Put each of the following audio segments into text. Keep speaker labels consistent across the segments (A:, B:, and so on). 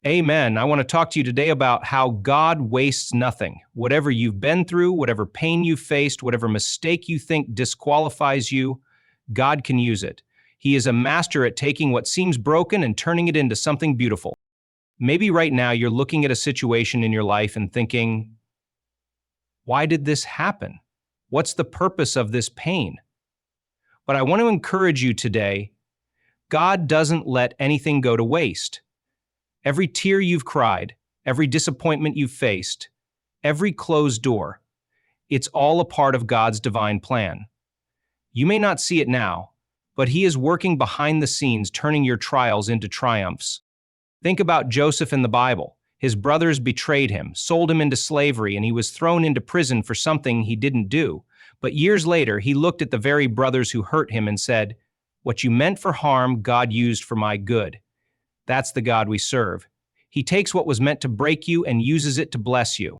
A: Amen. I want to talk to you today about how God wastes nothing. Whatever you've been through, whatever pain you've faced, whatever mistake you think disqualifies you, God can use it. He is a master at taking what seems broken and turning it into something beautiful. Maybe right now you're looking at a situation in your life and thinking, why did this happen? What's the purpose of this pain? But I want to encourage you today, God doesn't let anything go to waste. Every tear you've cried, every disappointment you've faced, every closed door, it's all a part of God's divine plan. You may not see it now, but He is working behind the scenes, turning your trials into triumphs. Think about Joseph in the Bible. His brothers betrayed him, sold him into slavery, and he was thrown into prison for something he didn't do. But years later, he looked at the very brothers who hurt him and said, "What you meant for harm, God used for my good." That's the God we serve. He takes what was meant to break you and uses it to bless you.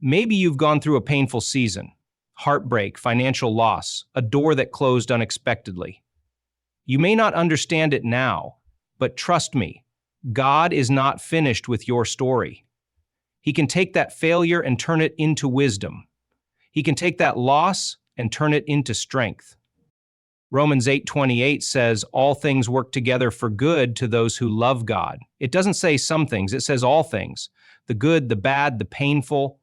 A: Maybe you've gone through a painful season, heartbreak, financial loss, a door that closed unexpectedly. You may not understand it now, but trust me, God is not finished with your story. He can take that failure and turn it into wisdom. He can take that loss and turn it into strength. Romans 8:28 says, all things work together for good to those who love God. It doesn't say some things, it says all things. The good, the bad, the painful.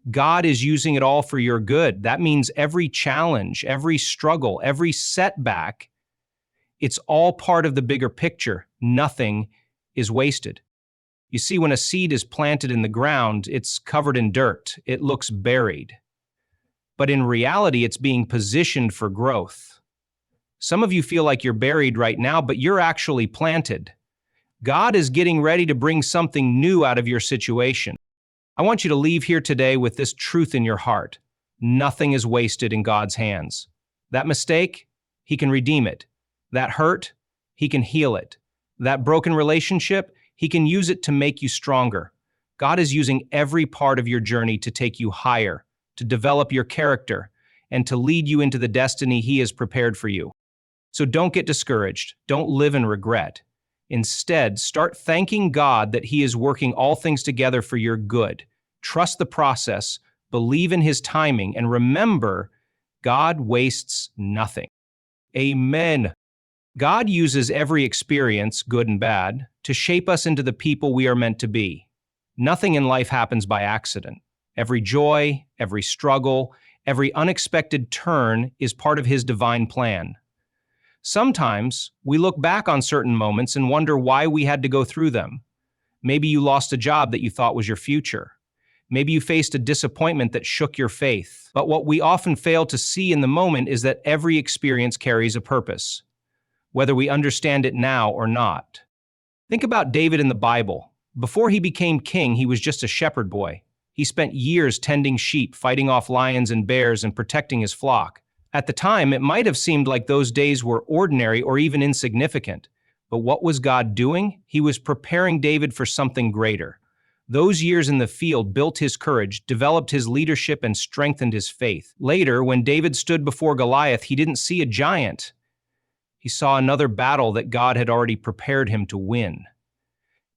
A: God is using it all for your good. That means every challenge, every struggle, every setback, it's all part of the bigger picture. Nothing is wasted. You see, when a seed is planted in the ground, it's covered in dirt. It looks buried. But in reality, it's being positioned for growth. Some of you feel like you're buried right now, but you're actually planted. God is getting ready to bring something new out of your situation. I want you to leave here today with this truth in your heart. Nothing is wasted in God's hands. That mistake, He can redeem it. That hurt, He can heal it. That broken relationship, He can use it to make you stronger. God is using every part of your journey to take you higher, to develop your character, and to lead you into the destiny He has prepared for you. So don't get discouraged. Don't live in regret. Instead, start thanking God that He is working all things together for your good. Trust the process, believe in His timing, and remember, God wastes nothing. Amen. God uses every experience, good and bad, to shape us into the people we are meant to be. Nothing in life happens by accident. Every joy, every struggle, every unexpected turn is part of His divine plan. Sometimes we look back on certain moments and wonder why we had to go through them. Maybe you lost a job that you thought was your future. Maybe you faced a disappointment that shook your faith. But what we often fail to see in the moment is that every experience carries a purpose, whether we understand it now or not. Think about David in the Bible. Before he became king, he was just a shepherd boy. He spent years tending sheep, fighting off lions and bears, and protecting his flock. At the time, it might have seemed like those days were ordinary or even insignificant. But what was God doing? He was preparing David for something greater. Those years in the field built his courage, developed his leadership, and strengthened his faith. Later, when David stood before Goliath, he didn't see a giant. He saw another battle that God had already prepared him to win.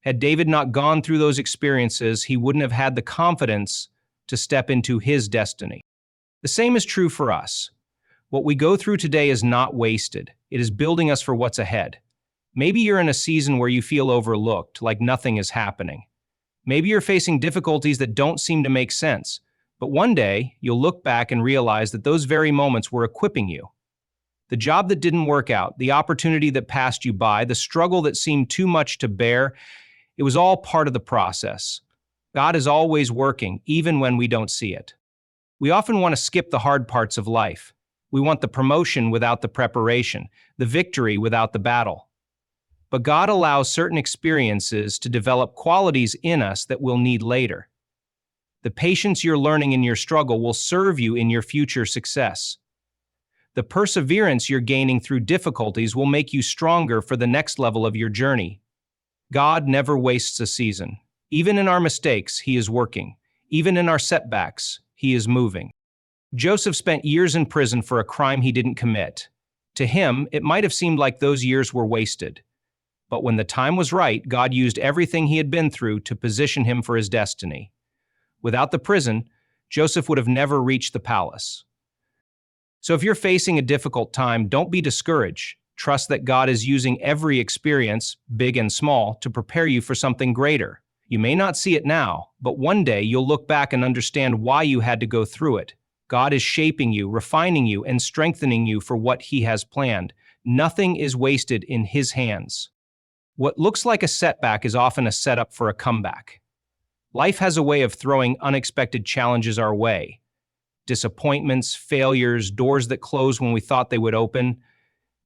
A: Had David not gone through those experiences, he wouldn't have had the confidence to step into his destiny. The same is true for us. What we go through today is not wasted. It is building us for what's ahead. Maybe you're in a season where you feel overlooked, like nothing is happening. Maybe you're facing difficulties that don't seem to make sense. But one day, you'll look back and realize that those very moments were equipping you. The job that didn't work out, the opportunity that passed you by, the struggle that seemed too much to bear, it was all part of the process. God is always working, even when we don't see it. We often want to skip the hard parts of life. We want the promotion without the preparation, the victory without the battle. But God allows certain experiences to develop qualities in us that we'll need later. The patience you're learning in your struggle will serve you in your future success. The perseverance you're gaining through difficulties will make you stronger for the next level of your journey. God never wastes a season. Even in our mistakes, He is working. Even in our setbacks, He is moving. Joseph spent years in prison for a crime he didn't commit. To him, it might have seemed like those years were wasted. But when the time was right, God used everything he had been through to position him for his destiny. Without the prison, Joseph would have never reached the palace. So if you're facing a difficult time, don't be discouraged. Trust that God is using every experience, big and small, to prepare you for something greater. You may not see it now, but one day you'll look back and understand why you had to go through it. God is shaping you, refining you, and strengthening you for what he has planned. Nothing is wasted in his hands. What looks like a setback is often a setup for a comeback. Life has a way of throwing unexpected challenges our way. Disappointments, failures, doors that close when we thought they would open.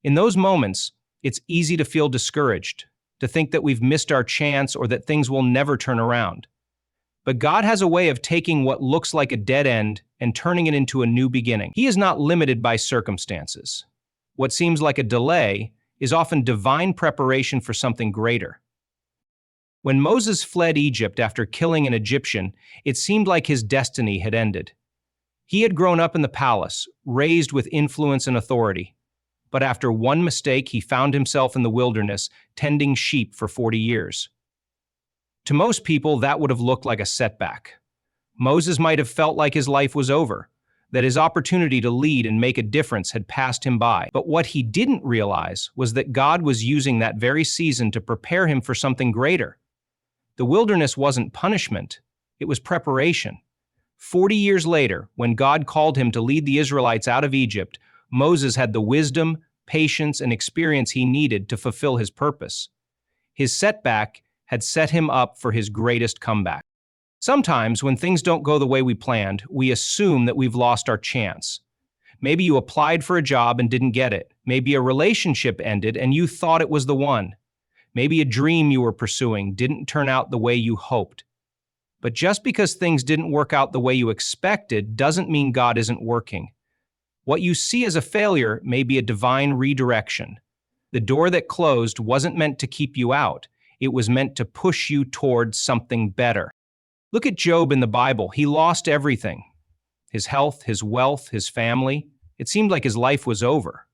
A: In those moments, it's easy to feel discouraged, to think that we've missed our chance or that things will never turn around. But God has a way of taking what looks like a dead end and turning it into a new beginning. He is not limited by circumstances. What seems like a delay is often divine preparation for something greater. When Moses fled Egypt after killing an Egyptian, it seemed like his destiny had ended. He had grown up in the palace, raised with influence and authority. But after one mistake, he found himself in the wilderness, tending sheep for 40 years. To most people, that would have looked like a setback. Moses might have felt like his life was over, that his opportunity to lead and make a difference had passed him by. But what he didn't realize was that God was using that very season to prepare him for something greater. The wilderness wasn't punishment, it was preparation. 40 years later, when God called him to lead the Israelites out of Egypt, Moses had the wisdom, patience, and experience he needed to fulfill his purpose. His setback had set him up for his greatest comeback. Sometimes, when things don't go the way we planned, we assume that we've lost our chance. Maybe you applied for a job and didn't get it. Maybe a relationship ended and you thought it was the one. Maybe a dream you were pursuing didn't turn out the way you hoped. But just because things didn't work out the way you expected doesn't mean God isn't working. What you see as a failure may be a divine redirection. The door that closed wasn't meant to keep you out. It was meant to push you towards something better. Look at Job in the Bible. He lost everything. His health, his wealth, his family. It seemed like his life was over.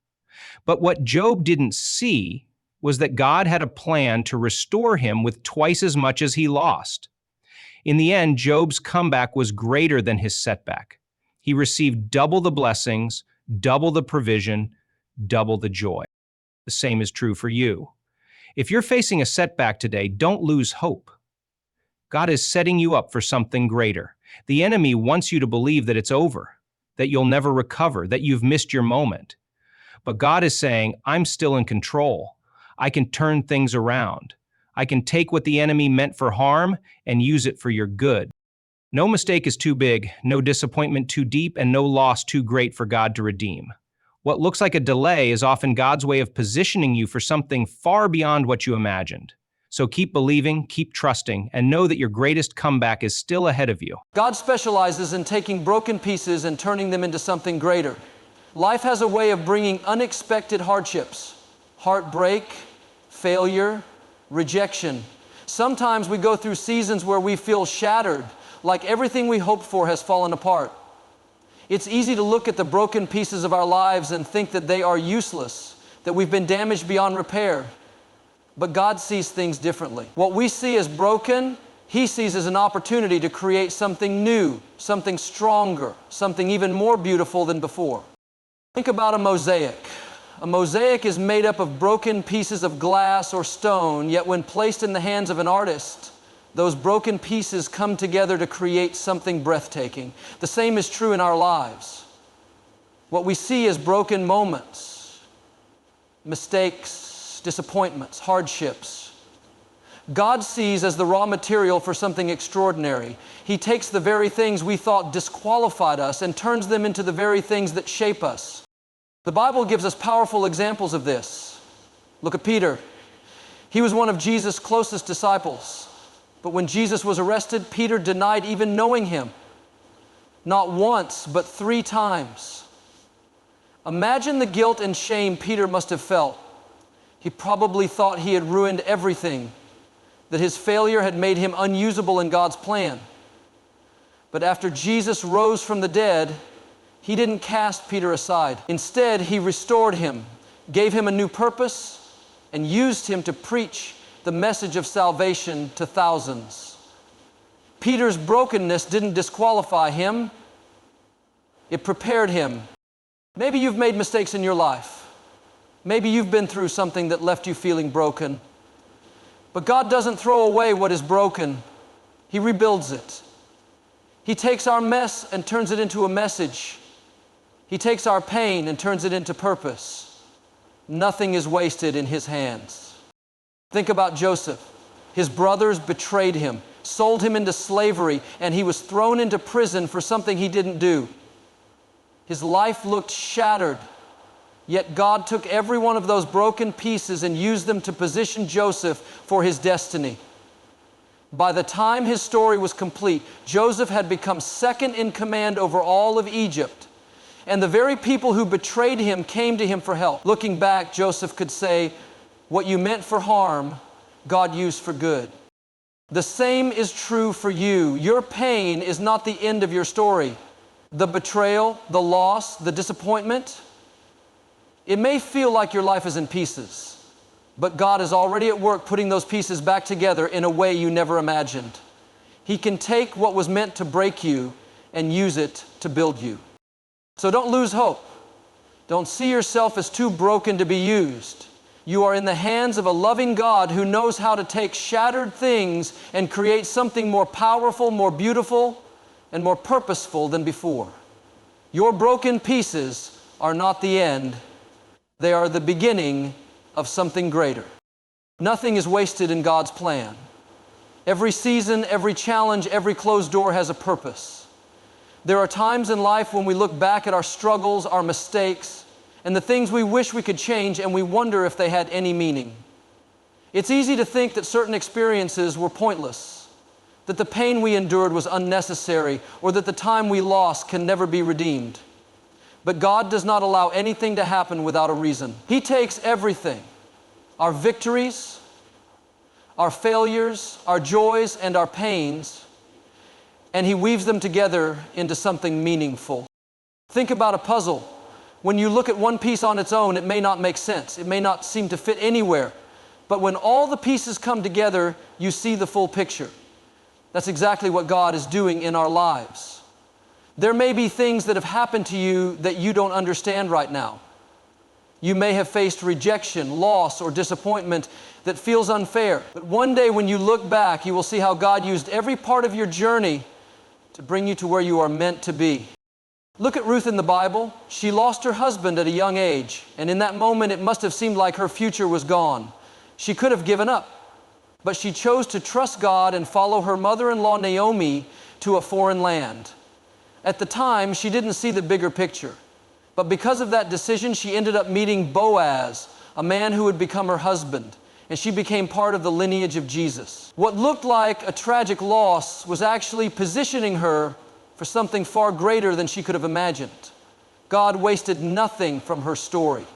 A: But what Job didn't see was that God had a plan to restore him with twice as much as he lost. In the end, Job's comeback was greater than his setback. He received double the blessings, double the provision, double the joy. The same is true for you. If you're facing a setback today, don't lose hope. God is setting you up for something greater. The enemy wants you to believe that it's over, that you'll never recover, that you've missed your moment. But God is saying, I'm still in control. I can turn things around. I can take what the enemy meant for harm and use it for your good. No mistake is too big, no disappointment too deep, and no loss too great for God to redeem. What looks like a delay is often God's way of positioning you for something far beyond what you imagined. So keep believing, keep trusting, and know that your greatest comeback is still ahead of you.
B: God specializes in taking broken pieces and turning them into something greater. Life has a way of bringing unexpected hardships, heartbreak, failure, rejection. Sometimes we go through seasons where we feel shattered, like everything we hoped for has fallen apart. It's easy to look at the broken pieces of our lives and think that they are useless, that we've been damaged beyond repair. But God sees things differently. What we see as broken, He sees as an opportunity to create something new, something stronger, something even more beautiful than before. Think about a mosaic. A mosaic is made up of broken pieces of glass or stone, yet when placed in the hands of an artist, those broken pieces come together to create something breathtaking. The same is true in our lives. What we see as broken moments, mistakes, disappointments, hardships, God sees as the raw material for something extraordinary. He takes the very things we thought disqualified us and turns them into the very things that shape us. The Bible gives us powerful examples of this. Look at Peter. He was one of Jesus' closest disciples. But when Jesus was arrested, Peter denied even knowing Him. Not once, but 3 times. Imagine the guilt and shame Peter must have felt. He probably thought he had ruined everything, that his failure had made him unusable in God's plan. But after Jesus rose from the dead, He didn't cast Peter aside. Instead, He restored him, gave him a new purpose, and used him to preach the message of salvation to thousands. Peter's brokenness didn't disqualify him, it prepared him. Maybe you've made mistakes in your life. Maybe you've been through something that left you feeling broken. But God doesn't throw away what is broken. He rebuilds it. He takes our mess and turns it into a message. He takes our pain and turns it into purpose. Nothing is wasted in His hands. Think about Joseph. His brothers betrayed him, sold him into slavery, and he was thrown into prison for something he didn't do. His life looked shattered, yet God took every one of those broken pieces and used them to position Joseph for his destiny. By the time his story was complete, Joseph had become second in command over all of Egypt. And the very people who betrayed him came to him for help. Looking back, Joseph could say, "What you meant for harm, God used for good." The same is true for you. Your pain is not the end of your story. The betrayal, the loss, the disappointment, it may feel like your life is in pieces, but God is already at work putting those pieces back together in a way you never imagined. He can take what was meant to break you and use it to build you. So don't lose hope. Don't see yourself as too broken to be used. You are in the hands of a loving God who knows how to take shattered things and create something more powerful, more beautiful, and more purposeful than before. Your broken pieces are not the end. They are the beginning of something greater. Nothing is wasted in God's plan. Every season, every challenge, every closed door has a purpose. There are times in life when we look back at our struggles, our mistakes, and the things we wish we could change, and we wonder if they had any meaning. It's easy to think that certain experiences were pointless, that the pain we endured was unnecessary, or that the time we lost can never be redeemed. But God does not allow anything to happen without a reason. He takes everything, our victories, our failures, our joys, and our pains, and He weaves them together into something meaningful. Think about a puzzle. When you look at one piece on its own, it may not make sense. It may not seem to fit anywhere. But when all the pieces come together, you see the full picture. That's exactly what God is doing in our lives. There may be things that have happened to you that you don't understand right now. You may have faced rejection, loss, or disappointment that feels unfair. But one day when you look back, you will see how God used every part of your journey to bring you to where you are meant to be. Look at Ruth in the Bible. She lost her husband at a young age, and in that moment it must have seemed like her future was gone. She could have given up, but she chose to trust God and follow her mother-in-law Naomi to a foreign land. At the time, she didn't see the bigger picture, but because of that decision, she ended up meeting Boaz, a man who would become her husband, and she became part of the lineage of Jesus. What looked like a tragic loss was actually positioning her for something far greater than she could have imagined. God wasted nothing from her story.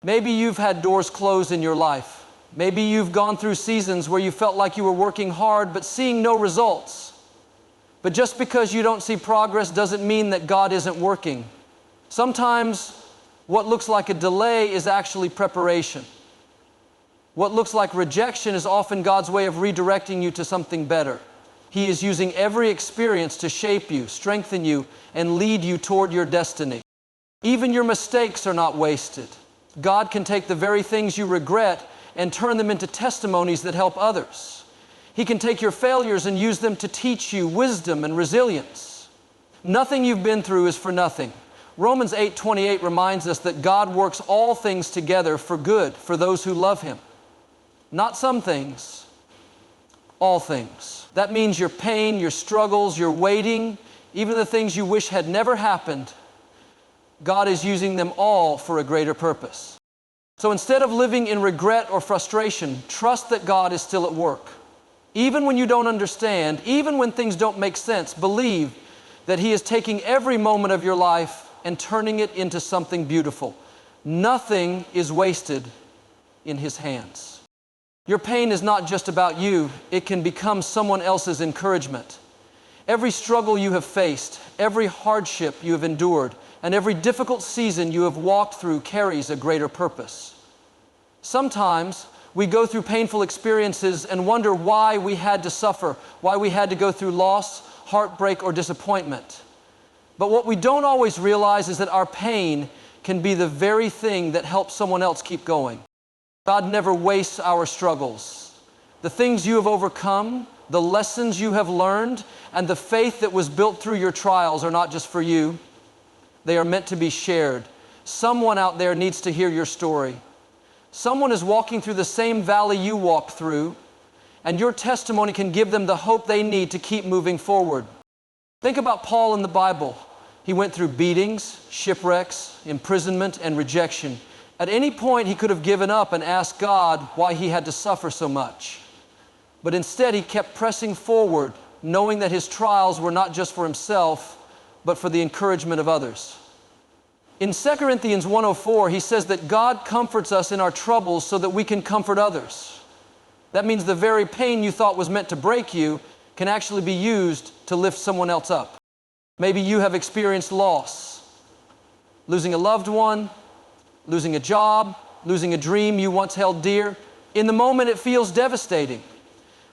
B: Maybe you've had doors closed in your life. Maybe you've gone through seasons where you felt like you were working hard but seeing no results. But just because you don't see progress doesn't mean that God isn't working. Sometimes what looks like a delay is actually preparation. What looks like rejection is often God's way of redirecting you to something better. He is using every experience to shape you, strengthen you, and lead you toward your destiny. Even your mistakes are not wasted. God can take the very things you regret and turn them into testimonies that help others. He can take your failures and use them to teach you wisdom and resilience. Nothing you've been through is for nothing. Romans 8:28 reminds us that God works all things together for good for those who love Him. Not some things, all things. That means your pain, your struggles, your waiting, even the things you wish had never happened, God is using them all for a greater purpose. So instead of living in regret or frustration, trust that God is still at work. Even when you don't understand, even when things don't make sense, believe that He is taking every moment of your life and turning it into something beautiful. Nothing is wasted in His hands. Your pain is not just about you. It can become someone else's encouragement. Every struggle you have faced, every hardship you have endured, and every difficult season you have walked through carries a greater purpose. Sometimes we go through painful experiences and wonder why we had to suffer, why we had to go through loss, heartbreak, or disappointment. But what we don't always realize is that our pain can be the very thing that helps someone else keep going. God never wastes our struggles. The things you have overcome, the lessons you have learned, and the faith that was built through your trials are not just for you. They are meant to be shared. Someone out there needs to hear your story. Someone is walking through the same valley you walked through, and your testimony can give them the hope they need to keep moving forward. Think about Paul in the Bible. He went through beatings, shipwrecks, imprisonment, and rejection. At any point, he could have given up and asked God why he had to suffer so much. But instead, he kept pressing forward, knowing that his trials were not just for himself, but for the encouragement of others. In 2 Corinthians 1:04, he says that God comforts us in our troubles so that we can comfort others. That means the very pain you thought was meant to break you can actually be used to lift someone else up. Maybe you have experienced loss, losing a loved one, losing a job, losing a dream you once held dear. In the moment, it feels devastating.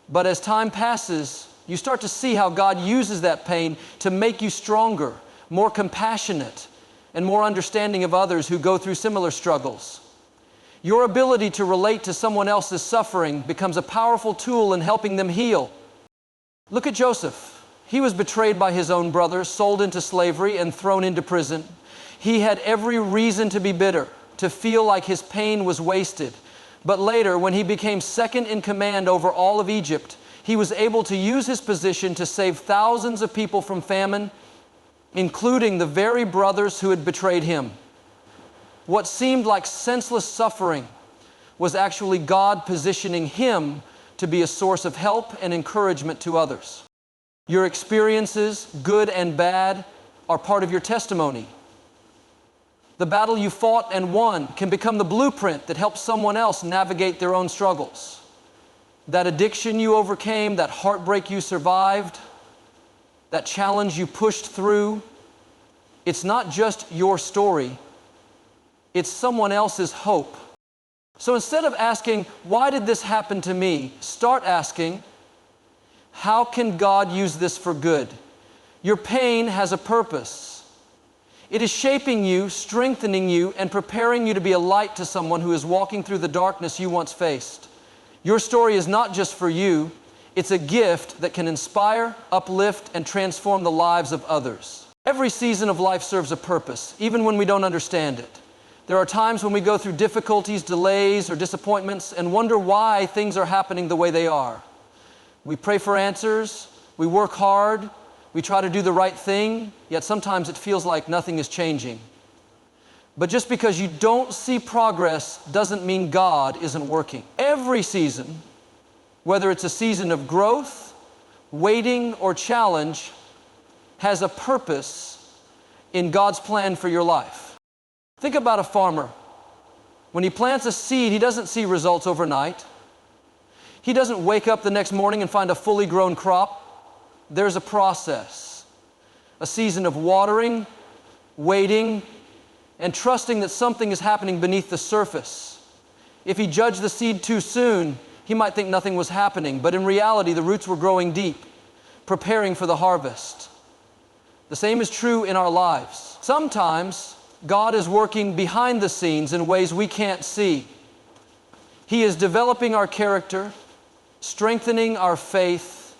B: But as time passes, you start to see how God uses that pain to make you stronger, more compassionate, and more understanding of others who go through similar struggles. Your ability to relate to someone else's suffering becomes a powerful tool in helping them heal. Look at Joseph. He was betrayed by his own brothers, sold into slavery, and thrown into prison. He had every reason to be bitter, to feel like his pain was wasted. But later, when he became second in command over all of Egypt, he was able to use his position to save thousands of people from famine, including the very brothers who had betrayed him. What seemed like senseless suffering was actually God positioning him to be a source of help and encouragement to others. Your experiences, good and bad, are part of your testimony. The battle you fought and won can become the blueprint that helps someone else navigate their own struggles. That addiction you overcame, that heartbreak you survived, that challenge you pushed through, it's not just your story, it's someone else's hope. So instead of asking, why did this happen to me? Start asking, how can God use this for good? Your pain has a purpose. It is shaping you, strengthening you, and preparing you to be a light to someone who is walking through the darkness you once faced. Your story is not just for you, it's a gift that can inspire, uplift, and transform the lives of others. Every season of life serves a purpose, even when we don't understand it. There are times when we go through difficulties, delays, or disappointments and wonder why things are happening the way they are. We pray for answers, we work hard, we try to do the right thing, yet sometimes it feels like nothing is changing. But just because you don't see progress doesn't mean God isn't working. Every season, whether it's a season of growth, waiting, or challenge, has a purpose in God's plan for your life. Think about a farmer. When he plants a seed, he doesn't see results overnight. He doesn't wake up the next morning and find a fully grown crop. There's a process, a season of watering, waiting, and trusting that something is happening beneath the surface. If he judged the seed too soon, he might think nothing was happening, but in reality, the roots were growing deep, preparing for the harvest. The same is true in our lives. Sometimes, God is working behind the scenes in ways we can't see. He is developing our character, strengthening our faith,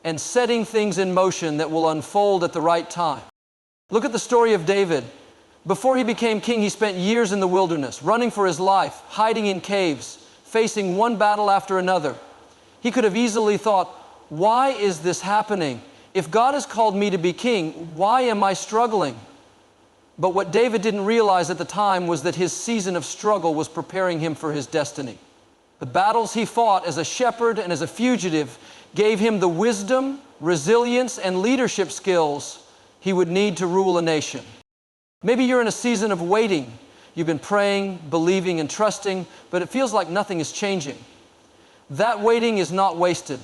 B: and setting things in motion that will unfold at the right time. Look at the story of David. Before he became king, he spent years in the wilderness, running for his life, hiding in caves, facing one battle after another. He could have easily thought, why is this happening? If God has called me to be king, why am I struggling? But what David didn't realize at the time was that his season of struggle was preparing him for his destiny. The battles he fought as a shepherd and as a fugitive gave him the wisdom, resilience, and leadership skills he would need to rule a nation. Maybe you're in a season of waiting. You've been praying, believing, and trusting, but it feels like nothing is changing. That waiting is not wasted.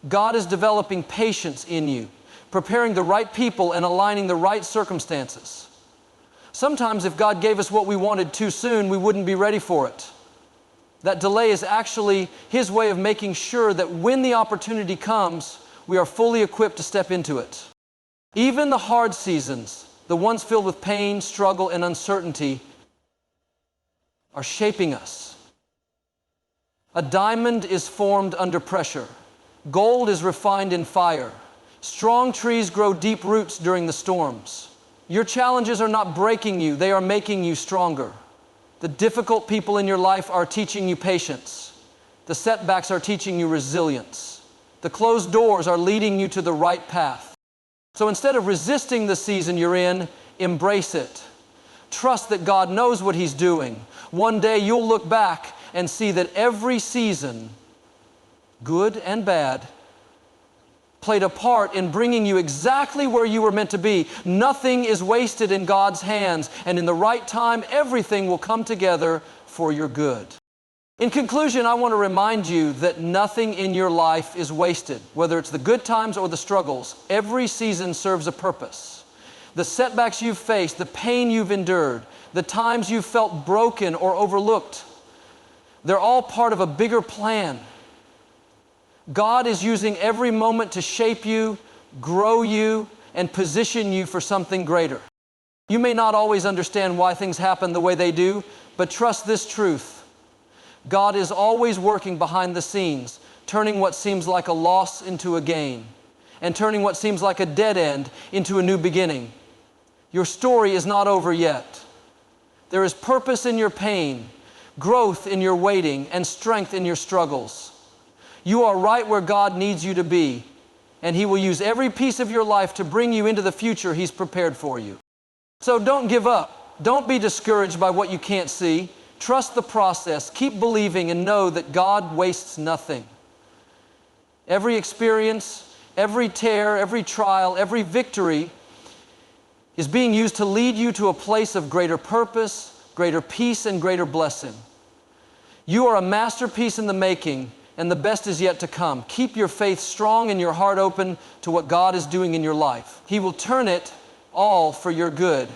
B: God is developing patience in you, preparing the right people and aligning the right circumstances. Sometimes if God gave us what we wanted too soon, we wouldn't be ready for it. That delay is actually His way of making sure that when the opportunity comes, we are fully equipped to step into it. Even the hard seasons, the ones filled with pain, struggle, and uncertainty, are shaping us. A diamond is formed under pressure. Gold is refined in fire. Strong trees grow deep roots during the storms. Your challenges are not breaking you, they are making you stronger. The difficult people in your life are teaching you patience. The setbacks are teaching you resilience. The closed doors are leading you to the right path. So instead of resisting the season you're in, embrace it. Trust that God knows what He's doing. One day you'll look back and see that every season, good and bad, played a part in bringing you exactly where you were meant to be. Nothing is wasted in God's hands, and in the right time, everything will come together for your good. In conclusion, I want to remind you that nothing in your life is wasted, whether it's the good times or the struggles. Every season serves a purpose. The setbacks you've faced, the pain you've endured, the times you've felt broken or overlooked, they're all part of a bigger plan. God is using every moment to shape you, grow you, and position you for something greater. You may not always understand why things happen the way they do, but trust this truth. God is always working behind the scenes, turning what seems like a loss into a gain, and turning what seems like a dead end into a new beginning. Your story is not over yet. There is purpose in your pain, growth in your waiting, and strength in your struggles. You are right where God needs you to be, and He will use every piece of your life to bring you into the future He's prepared for you. So don't give up. Don't be discouraged by what you can't see. Trust the process. Keep believing and know that God wastes nothing. Every experience, every tear, every trial, every victory is being used to lead you to a place of greater purpose, greater peace, and greater blessing. You are a masterpiece in the making, and the best is yet to come. Keep your faith strong and your heart open to what God is doing in your life. He will turn it all for your good.